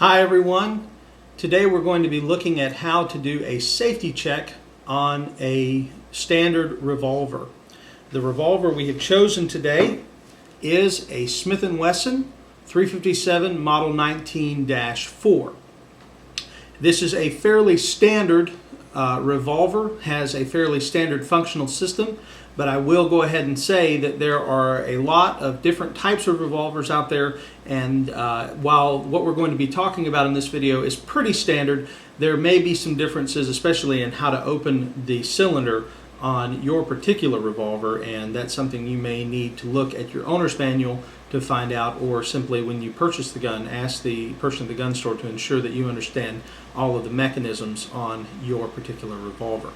Hi everyone. Today we're going to be looking at how to do a safety check on a standard revolver. The revolver we have chosen today is a Smith and Wesson 357 Model 19-4. This is a fairly standard revolver, has a fairly standard functional system, but I will go ahead and say that there are a lot of different types of revolvers out there, and while what we're going to be talking about in this video is pretty standard, there may be some differences, especially in how to open the cylinder on your particular revolver, and that's something you may need to look at your owner's manual to find out, or simply when you purchase the gun, ask the person at the gun store to ensure that you understand all of the mechanisms on your particular revolver.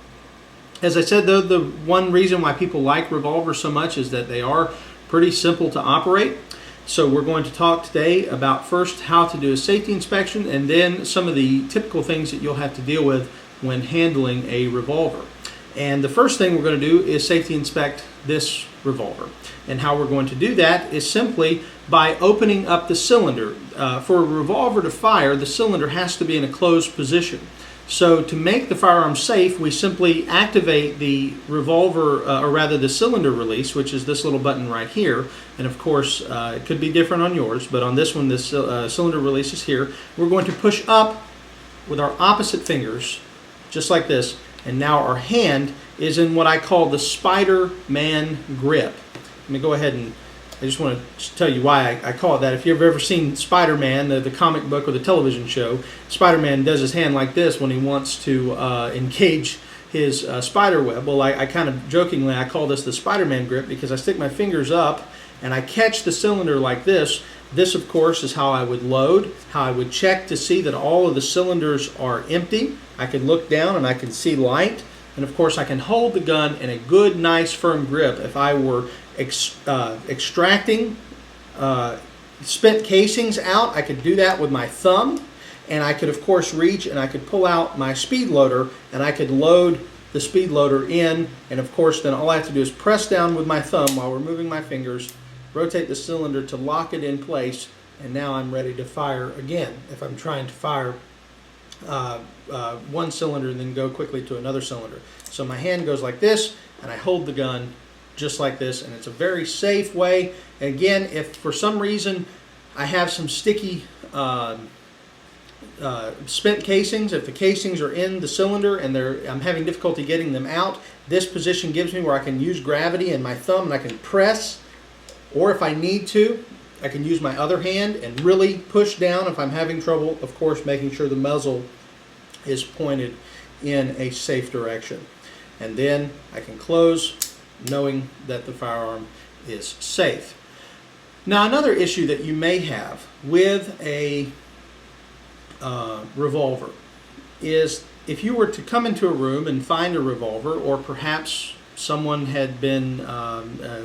As I said, though, the one reason why people like revolvers so much is that they are pretty simple to operate. So we're going to talk today about first how to do a safety inspection, and then some of the typical things that you'll have to deal with when handling a revolver. And the first thing we're going to do is safety inspect this revolver. And how we're going to do that is simply by opening up the cylinder. For a revolver to fire, the cylinder has to be in a closed position. So to make the firearm safe, we simply activate the revolver, or rather the cylinder release, which is this little button right here. And of course, it could be different on yours, but on this one, this cylinder release is here. We're going to push up with our opposite fingers, just like this. And now our hand is in what I call the Spider-Man grip. Let me go ahead and I just want to tell you why I call it that. If you've ever seen Spider-Man, the comic book or the television show, Spider-Man does his hand like this when he wants to engage his spider web. Well, I kind of jokingly, I call this the Spider-Man grip because I stick my fingers up and I catch the cylinder like this. This, of course, is how I would load, how I would check to see that all of the cylinders are empty. I can look down and I can see light. And, of course, I can hold the gun in a good, nice, firm grip. If I were extracting spent casings out, I could do that with my thumb. And I could, of course, reach and I could pull out my speed loader and I could load the speed loader in. And, of course, then all I have to do is press down with my thumb while removing my fingers, rotate the cylinder to lock it in place, and now I'm ready to fire again. If I'm trying to fire one cylinder and then go quickly to another cylinder. So my hand goes like this, and I hold the gun just like this, and it's a very safe way. And again, if for some reason I have some sticky spent casings, if the casings are in the cylinder and I'm having difficulty getting them out, this position gives me where I can use gravity and my thumb and I can press. Or if I need to, I can use my other hand and really push down if I'm having trouble, of course, making sure the muzzle is pointed in a safe direction. And then I can close, knowing that the firearm is safe. Now, another issue that you may have with a revolver is if you were to come into a room and find a revolver, or perhaps someone had been,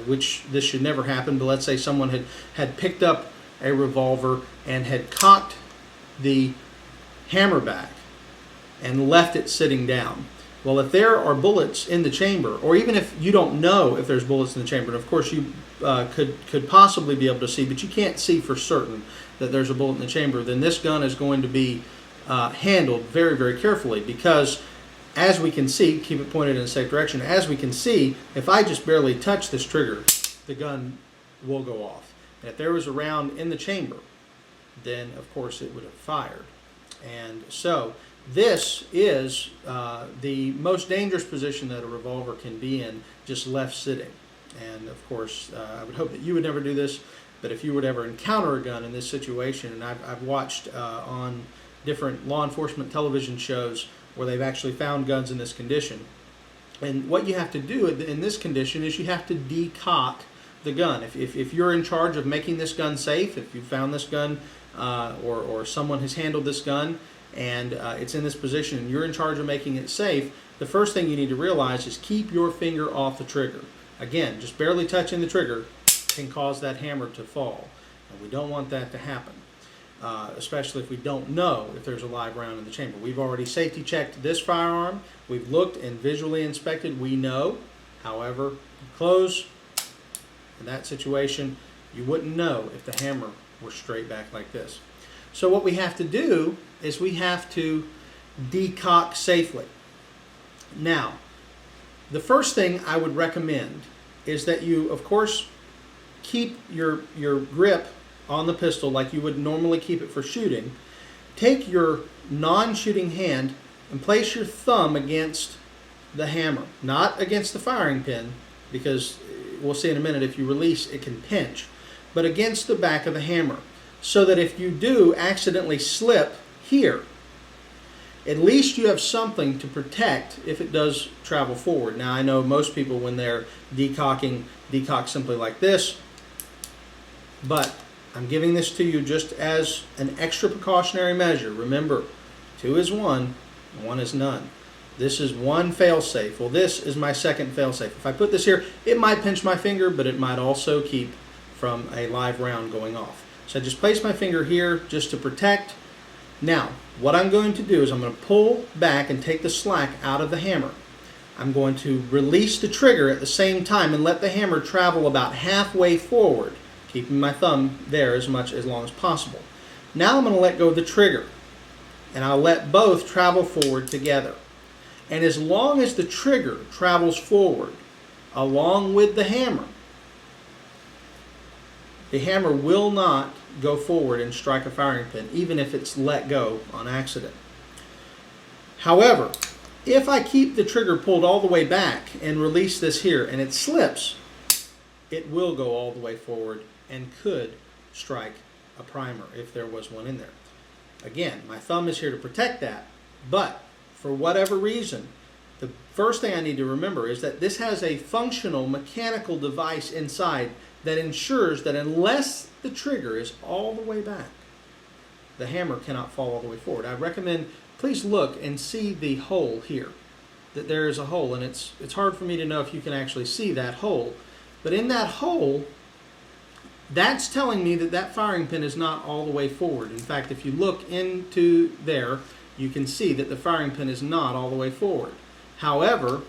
which this should never happen, but let's say someone had picked up a revolver and had cocked the hammer back and left it sitting down. Well, if there are bullets in the chamber, or even if you don't know if there's bullets in the chamber, and of course you could possibly be able to see, but you can't see for certain that there's a bullet in the chamber, then this gun is going to be handled very, very carefully, because as we can see, keep it pointed in a safe direction, as we can see, if I just barely touch this trigger, the gun will go off. And if there was a round in the chamber, then of course it would have fired. And so this is the most dangerous position that a revolver can be in, just left sitting. And of course, I would hope that you would never do this, but if you would ever encounter a gun in this situation, and I've watched on different law enforcement television shows where they've actually found guns in this condition. And what you have to do in this condition is you have to decock the gun. If you're in charge of making this gun safe, if you found this gun or someone has handled this gun and it's in this position and you're in charge of making it safe, the first thing you need to realize is keep your finger off the trigger. Again, just barely touching the trigger can cause that hammer to fall, and we don't want that to happen. Especially if we don't know if there's a live round in the chamber. We've already safety checked this firearm. We've looked and visually inspected. We know. However, close, in that situation, you wouldn't know if the hammer were straight back like this. So what we have to do is we have to decock safely. Now, the first thing I would recommend is that you, of course, keep your grip on the pistol like you would normally keep it for shooting. Take your non-shooting hand and place your thumb against the hammer, not against the firing pin, because we'll see in a minute if you release it can pinch, but against the back of the hammer, so that if you do accidentally slip here, at least you have something to protect if it does travel forward. Now I know most people when they're decocking, decock simply like this, but I'm giving this to you just as an extra precautionary measure. Remember, 2 is 1, 1 is none. This is one fail-safe. Well, this is my second fail-safe. If I put this here, it might pinch my finger, but it might also keep from a live round going off. So I just place my finger here just to protect. Now, what I'm going to do is I'm going to pull back and take the slack out of the hammer. I'm going to release the trigger at the same time and let the hammer travel about halfway forward, keeping my thumb there as long as possible. Now I'm going to let go of the trigger, and I'll let both travel forward together. And as long as the trigger travels forward along with the hammer will not go forward and strike a firing pin, even if it's let go on accident. However, if I keep the trigger pulled all the way back and release this here and it slips, it will go all the way forward and could strike a primer if there was one in there. Again, my thumb is here to protect that, but for whatever reason, the first thing I need to remember is that this has a functional mechanical device inside that ensures that unless the trigger is all the way back, the hammer cannot fall all the way forward. I recommend, please look and see the hole here, that there is a hole, and it's hard for me to know if you can actually see that hole, but in that hole, that's telling me that that firing pin is not all the way forward. In fact, if you look into there, you can see that the firing pin is not all the way forward. However,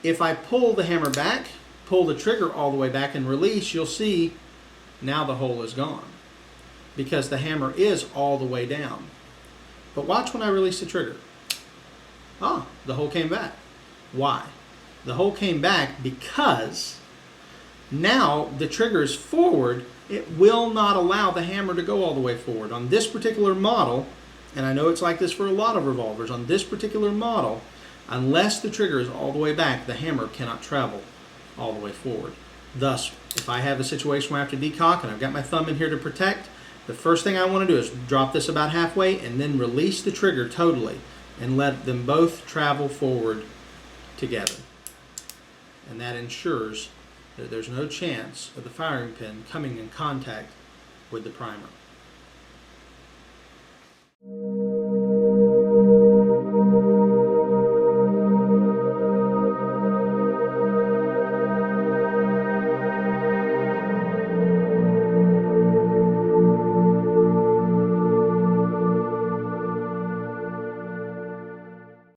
if I pull the hammer back, pull the trigger all the way back and release, you'll see now the hole is gone because the hammer is all the way down. But watch when I release the trigger. Ah, the hole came back. Why? The hole came back because now the trigger is forward. It will not allow the hammer to go all the way forward. On this particular model, and I know it's like this for a lot of revolvers, on this particular model, unless the trigger is all the way back, the hammer cannot travel all the way forward. Thus, if I have a situation where I have to decock and I've got my thumb in here to protect, the first thing I want to do is drop this about halfway and then release the trigger totally and let them both travel forward together. And that ensures that there's no chance of the firing pin coming in contact with the primer.